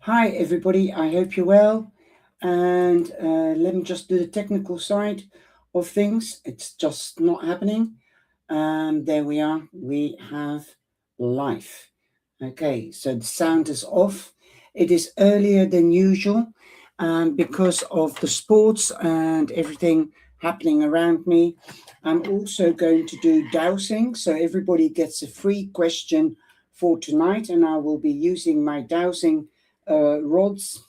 Hi everybody, I hope you're well, and let me just do the technical side of things. It's just not happening. There we are, we have live. Okay, so the sound is off. It is earlier than usual because of the sports and everything happening around me. I'm also going to do dowsing, so everybody gets a free question for tonight, and I will be using my dowsing rods.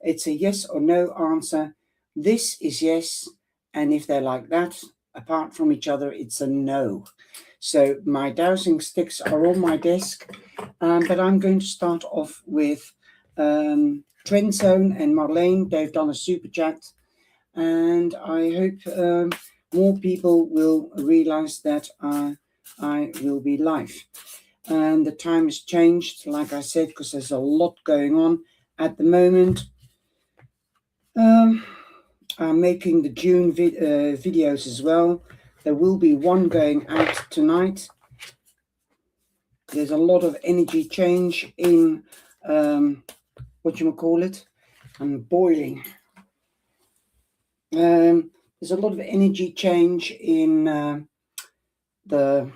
It's a yes or no answer. This is yes, and if they're like that, apart from each other, it's a no. So my dowsing sticks are on my desk, but I'm going to start off with Trendzone and Marlene. They've done a super chat, and I hope more people will realize that I will be live. And the time has changed, like I said, because there's a lot going on at the moment. I'm making the June videos as well. There will be one going out tonight. There's a lot of energy change in what you call it. I'm boiling. There's a lot of energy change in the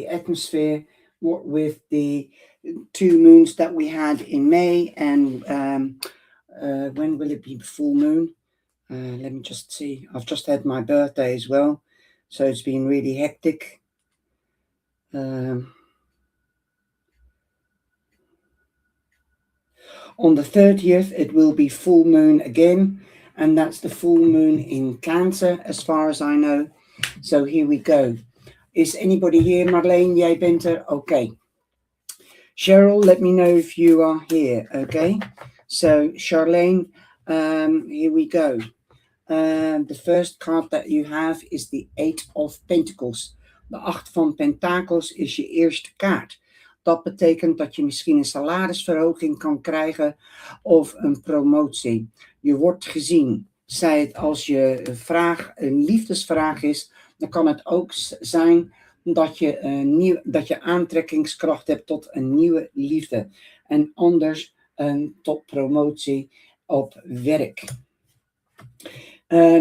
atmosphere. What with the 2 moons that we had in May, and when will it be full moon? Let me just see. I've just had my birthday as well, so it's been really hectic. On the 30th, it will be full moon again, and that's the full moon in Cancer, as far as I know. So here we go. Is anybody here? Marlene, jij bent er? Okay. Cheryl, let me know if you are here, okay? So, Charlene, here we go. The first card that you have is the Eight of Pentacles. De 8 van Pentakels is je eerste kaart. Dat betekent dat je misschien een salarisverhoging kan krijgen of een promotie. Je wordt gezien. Zij het als je vraag een liefdesvraag is, dan kan het ook zijn dat je aantrekkingskracht hebt tot een nieuwe liefde. En anders tot promotie op werk.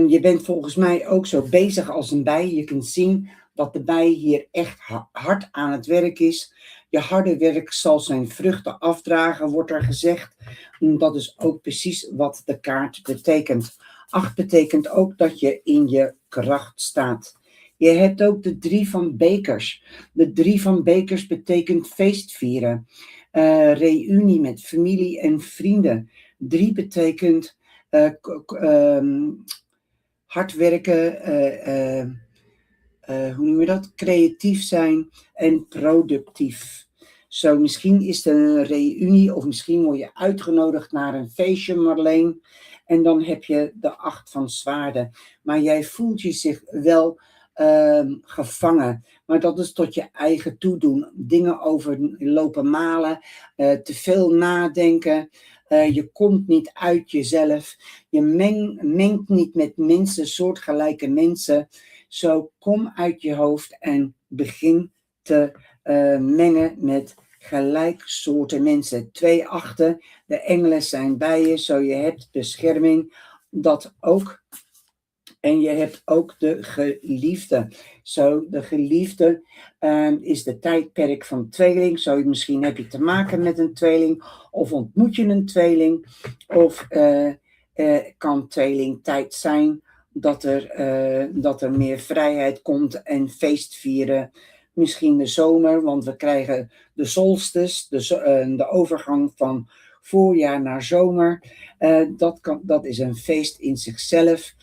Je bent volgens mij ook zo bezig als een bij. Je kunt zien dat de bij hier echt hard aan het werk is. Je harde werk zal zijn vruchten afdragen, wordt er gezegd. Dat is ook precies wat de kaart betekent. 8 betekent ook dat je in je kracht staat. Je hebt ook de 3 van bekers. De 3 van bekers betekent feestvieren. Reunie met familie en vrienden. 3 betekent hard werken, hoe noem je dat? Creatief zijn en productief. Zo, misschien is er een reunie of misschien word je uitgenodigd naar een feestje, Marleen. En dan heb je de 8 van zwaarden. Maar jij voelt je zich wel gevangen. Maar dat is tot je eigen toedoen. Dingen over lopen malen, te veel nadenken. Je komt niet uit jezelf. Je mengt niet met mensen, soortgelijke mensen. Zo kom uit je hoofd en begin te mengen met gelijksoorten mensen. 2 achten, de engelen zijn bij je, zo je hebt bescherming. Dat ook. En je hebt ook de geliefde. Zo, de geliefde is de tijdperk van tweeling. Zo, misschien heb je te maken met een tweeling. Of ontmoet je een tweeling. Of kan tweelingtijd zijn dat er meer vrijheid komt en feestvieren. Misschien de zomer, want we krijgen de solstice, de overgang van voorjaar naar zomer. Dat is een feest in zichzelf.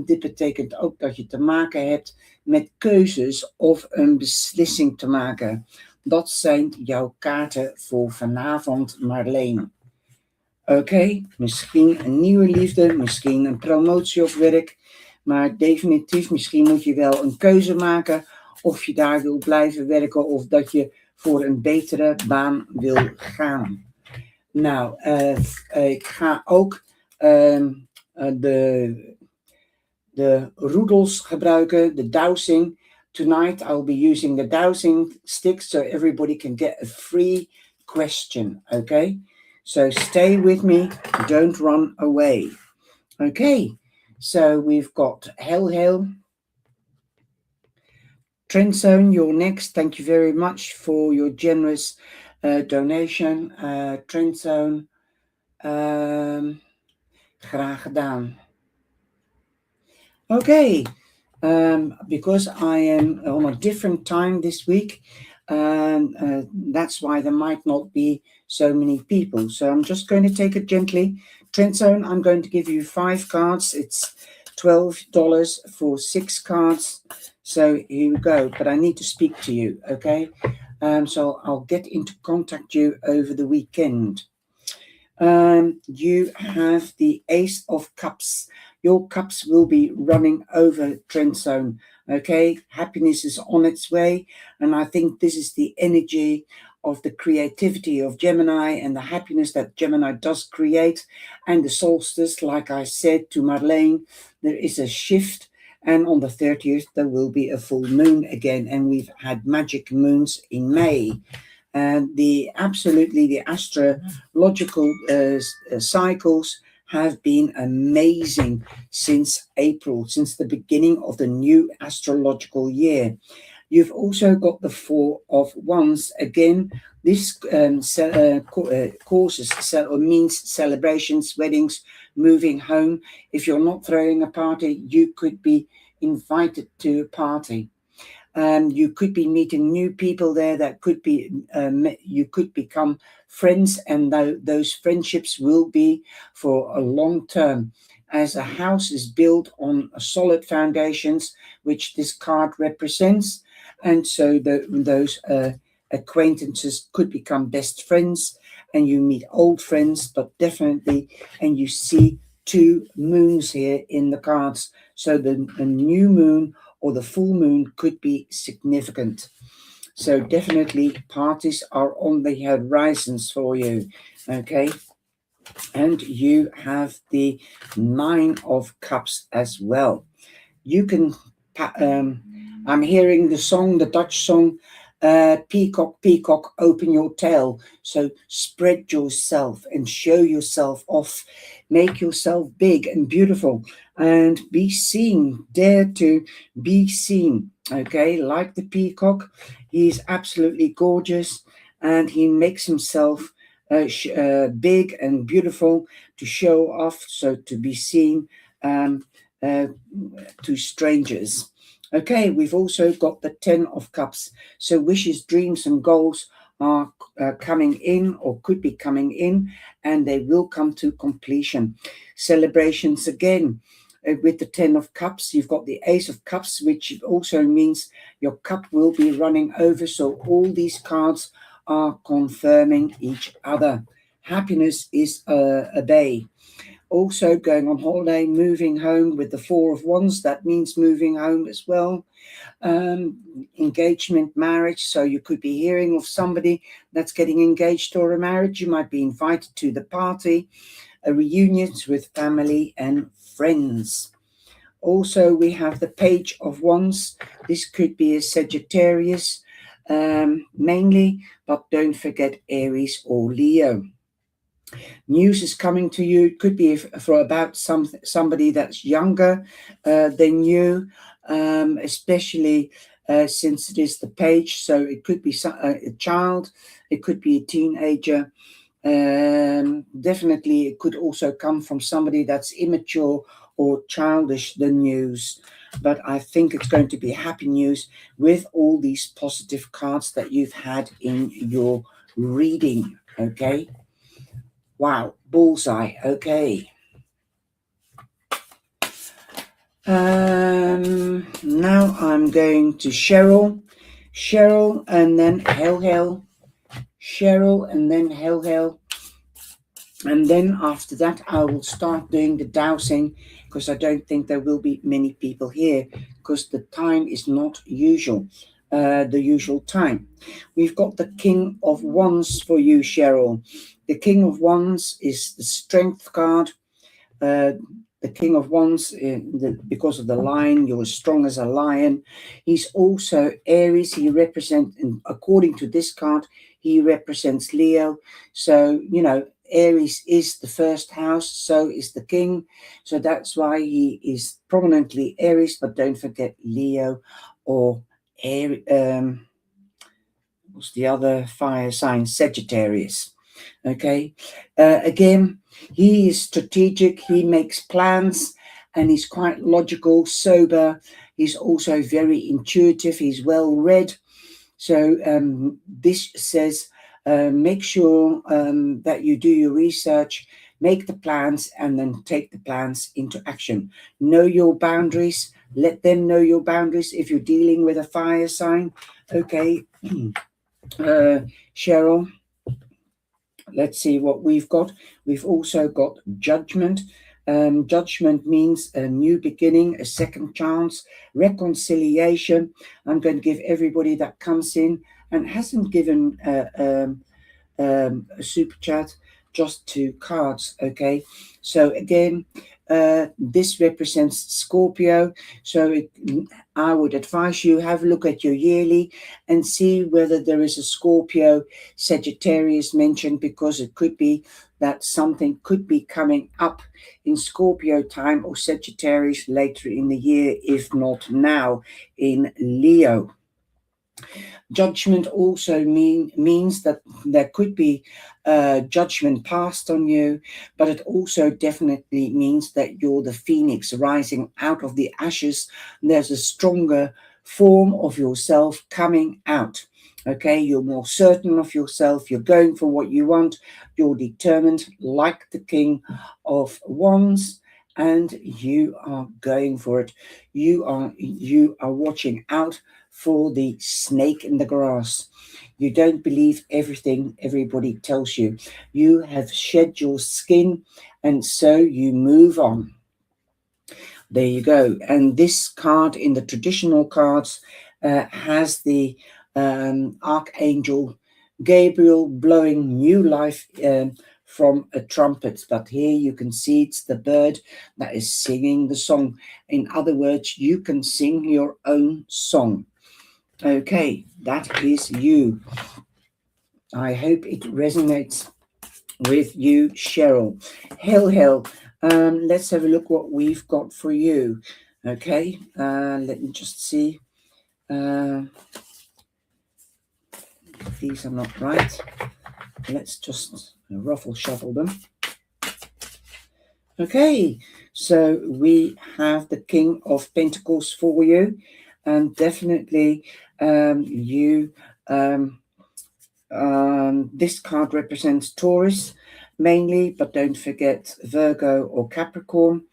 Dit betekent ook dat je te maken hebt met keuzes of een beslissing te maken. Dat zijn jouw kaarten voor vanavond, Marleen. Oké, misschien een nieuwe liefde, misschien een promotie op werk. Maar definitief, misschien moet je wel een keuze maken of je daar wil blijven werken of dat je voor een betere baan wil gaan. Nou, ik ga ook de roedels gebruiken, de dowsing. Tonight I'll be using the dowsing sticks so everybody can get a free question, okay? So stay with me, don't run away. Okay, so we've got Hell, Trend Zone, you're next. Thank you very much for your generous donation. Trend Zone, graag gedaan. Okay, because I am on a different time this week, that's why there might not be so many people. So I'm just going to take it gently. Trend Zone, I'm going to give you 5 cards. It's $12 for 6 cards. So here we go. But I need to speak to you, okay? So I'll get into contact you over the weekend. You have the Ace of Cups. Your cups will be running over, Trend Zone. Okay, happiness is on its way, and I think this is the energy of the creativity of Gemini and the happiness that Gemini does create. And the solstice, like I said to Marlene, there is a shift, and on the 30th there will be a full moon again, and we've had magic moons in May. And the astrological cycles have been amazing since April, since the beginning of the new astrological year. You've also got the 4 of Wands. Again, this means celebrations, weddings, moving home. If you're not throwing a party, you could be invited to a party. You could be meeting new people there that could be, you could become friends, and those friendships will be for a long term. As a house is built on solid foundations, which this card represents, and so those acquaintances could become best friends, and you meet old friends, but definitely, and you see 2 moons here in the cards. So the new moon or the full moon could be significant. So definitely parties are on the horizons for you, okay? And you have the 9 of Cups as well. You can, I'm hearing the song, the Dutch song, peacock, peacock, open your tail. So spread yourself and show yourself off. Make yourself big and beautiful and be seen. Dare to be seen. Okay, like the peacock, he's absolutely gorgeous and he makes himself big and beautiful to show off, so to be seen to strangers. Okay, we've also got the 10 of Cups. So wishes, dreams and goals are coming in or could be coming in, and they will come to completion. Celebrations again. With the 10 of Cups, you've got the Ace of Cups, which also means your cup will be running over. So all these cards are confirming each other. Happiness is a bay. Also going on holiday, moving home with the 4 of Wands. That means moving home as well. Engagement, marriage. So you could be hearing of somebody that's getting engaged or a marriage. You might be invited to the party. Reunions with family and friends. Also, we have the Page of Wands. This could be a Sagittarius mainly, but don't forget Aries or Leo. News is coming to you. It could be for about somebody that's younger than you, especially since it is the Page. So it could be a child, it could be a teenager. Definitely it could also come from somebody that's immature or childish, the news. But I think it's going to be happy news with all these positive cards that you've had in your reading. Okay. Wow, bullseye. Okay. Now I'm going to Cheryl, and then Hell, Cheryl, and then Hell. And then after that, I will start doing the dowsing, because I don't think there will be many people here, because the time is not usual, the usual time. We've got the King of Wands for you, Cheryl. The King of Wands is the Strength card. The King of Wands, because of the lion, you're as strong as a lion. He's also Aries. He represents, according to this card, he represents Leo. So, you know, Aries is the first house, so is the king. So that's why he is prominently Aries, but don't forget Leo or what's the other fire sign? Sagittarius. Okay. Again, he is strategic. He makes plans and he's quite logical, sober. He's also very intuitive. He's well read. So this says, make sure that you do your research, make the plans, and then take the plans into action. Know your boundaries. Let them know your boundaries if you're dealing with a fire sign. Okay. Cheryl, let's see what we've got. We've also got judgment. Judgment means a new beginning, a second chance, reconciliation. I'm going to give everybody that comes in and hasn't given a super chat just 2 cards. Okay, so again, this represents Scorpio, so I would advise you have a look at your yearly and see whether there is a Scorpio Sagittarius mentioned, because it could be that something could be coming up in Scorpio time or Sagittarius later in the year, if not now in Leo. Judgment also means that there could be judgment passed on you, but it also definitely means that you're the phoenix rising out of the ashes. There's a stronger form of yourself coming out. Okay, you're more certain of yourself. You're going for what you want. You're determined, like the King of Wands, and you are going for it. You are watching out for the snake in the grass. You don't believe everything everybody tells you. You have shed your skin, and so you move on. There you go. And this card in the traditional cards has the Archangel Gabriel blowing new life from a trumpet. But here you can see it's the bird that is singing the song. In other words, you can sing your own song. Okay, that is you. I hope it resonates with you, Cheryl. Hell. Let's have a look what we've got for you. Okay, let me just see. These are not right. Let's just ruffle shuffle them. Okay, so we have the King of Pentacles for you, and definitely this card represents Taurus mainly, but don't forget Virgo or Capricorn.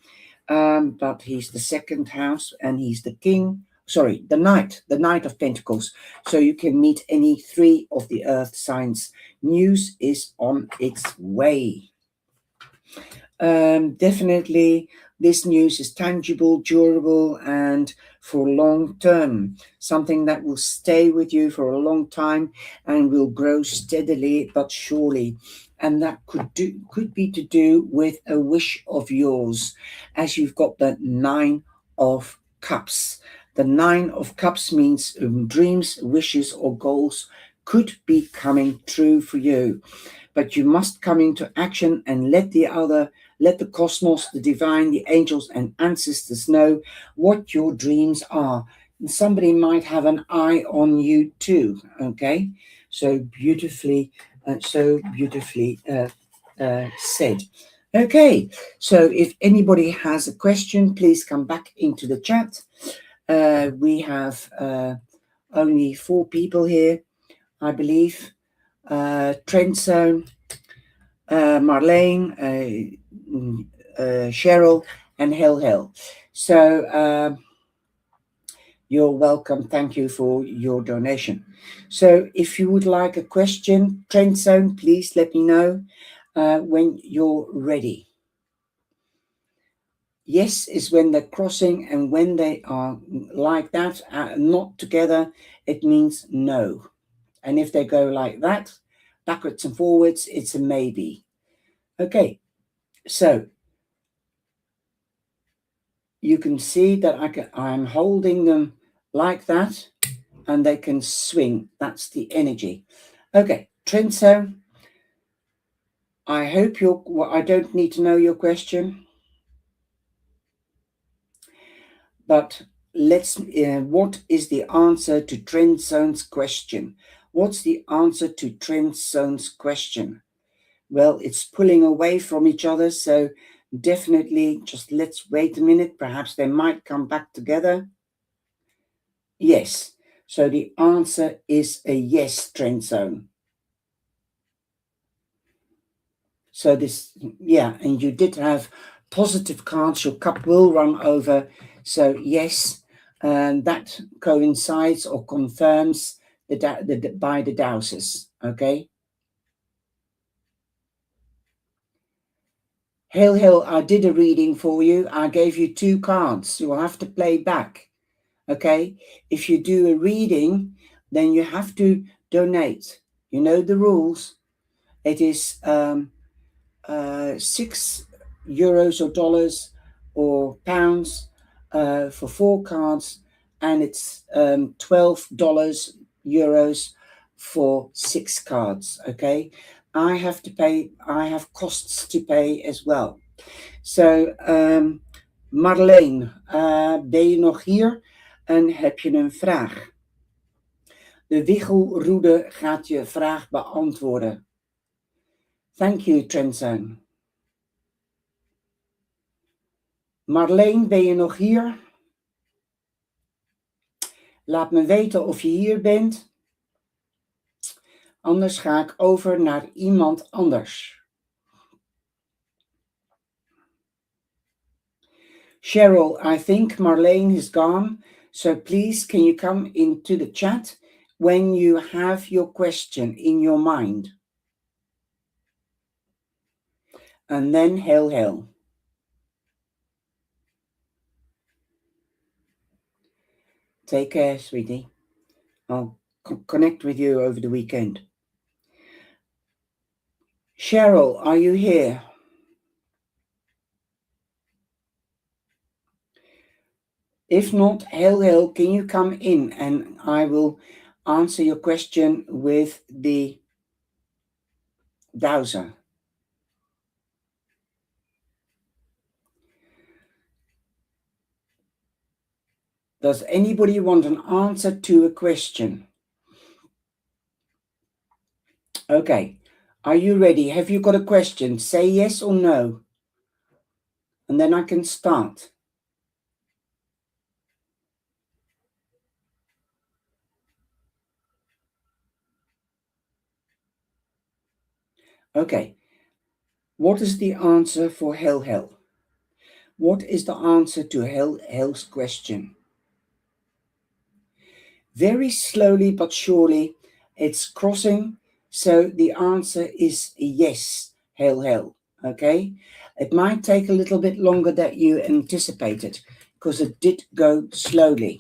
But he's the second house, and he's the king. Sorry, the Knight of Pentacles. So you can meet any 3 of the earth signs. News is on its way. Definitely this news is tangible, durable, and for long term, something that will stay with you for a long time and will grow steadily but surely. And that could be to do with a wish of yours, as you've got the 9 of Cups. The 9 of Cups means dreams, wishes, or goals could be coming true for you. But you must come into action and let the cosmos, the divine, the angels, and ancestors know what your dreams are. And somebody might have an eye on you too. Okay, so beautifully said. Okay, so if anybody has a question, please come back into the chat. We have only 4 people here, I believe. Trenzo, Marlene, Cheryl, and Hell. So you're welcome. Thank you for your donation. So if you would like a question, Trenzo, please let me know when you're ready. Yes is when they're crossing, and when they are like that, not together, it means no. And if they go like that, backwards and forwards, it's a maybe. Okay, so you can see that I'm holding them like that, and they can swing. That's the energy. Okay, Trenzo, I hope I don't need to know your question, but what is the answer to Trend Zone's question? What's the answer to Trend Zone's question? Well, it's pulling away from each other, so definitely just let's wait a minute. Perhaps they might come back together. Yes. So the answer is a yes, Trend Zone. So this, yeah, and you did have positive cards. Your cup will run over. So yes, and that coincides or confirms by the dowses. Okay. Hail, I did a reading for you. I gave you 2 cards. You will have to play back. Okay. If you do a reading, then you have to donate. You know the rules. It is 6 euros or dollars or pounds for 4 cards, and it's $12 euros for 6 cards. Okay, I have to pay, I have costs to pay as well. So Marleen, ben je nog hier en heb je een vraag? De wichelroede gaat je vraag beantwoorden. Thank you, Trendzone. Marleen, ben je nog hier? Laat me weten of je hier bent. Anders ga ik over naar iemand anders. Cheryl, I think Marleen is gone. So please, can you come into the chat when you have your question in your mind? And then hail. Take care, sweetie. I'll connect with you over the weekend. Cheryl, are you here? If not, hail, can you come in and I will answer your question with the dowser. Does anybody want an answer to a question? Okay, are you ready? Have you got a question? Say yes or no, and then I can start. Okay, what is the answer for Hell? What is the answer to Hell's question? Very slowly but surely, it's crossing, so the answer is yes, Hell. Okay, it might take a little bit longer than you anticipated, because it did go slowly.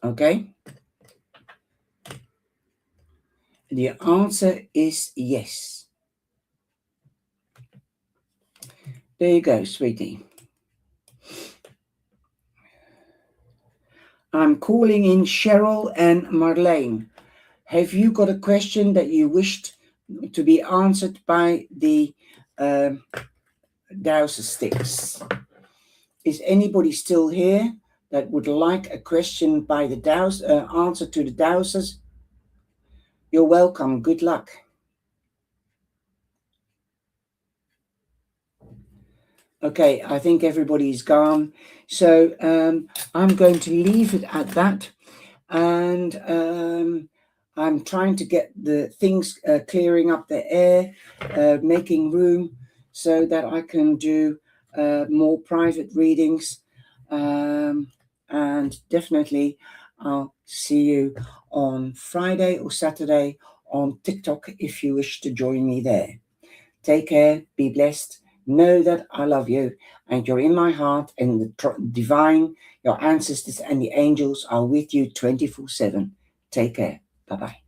Okay, the answer is yes. There you go, sweetie. I'm calling in Cheryl and Marleen. Have you got a question that you wished to be answered by the dowser sticks? Is anybody still here that would like a question by the answer to the dowsers? You're welcome. Good luck. Okay, I think everybody's gone. So I'm going to leave it at that. And I'm trying to get the things clearing up the air, making room so that I can do more private readings. And definitely I'll see you on Friday or Saturday on TikTok if you wish to join me there. Take care, be blessed. Know that I love you and you're in my heart, and the divine, your ancestors and the angels are with you 24/7. Take care. Bye-bye.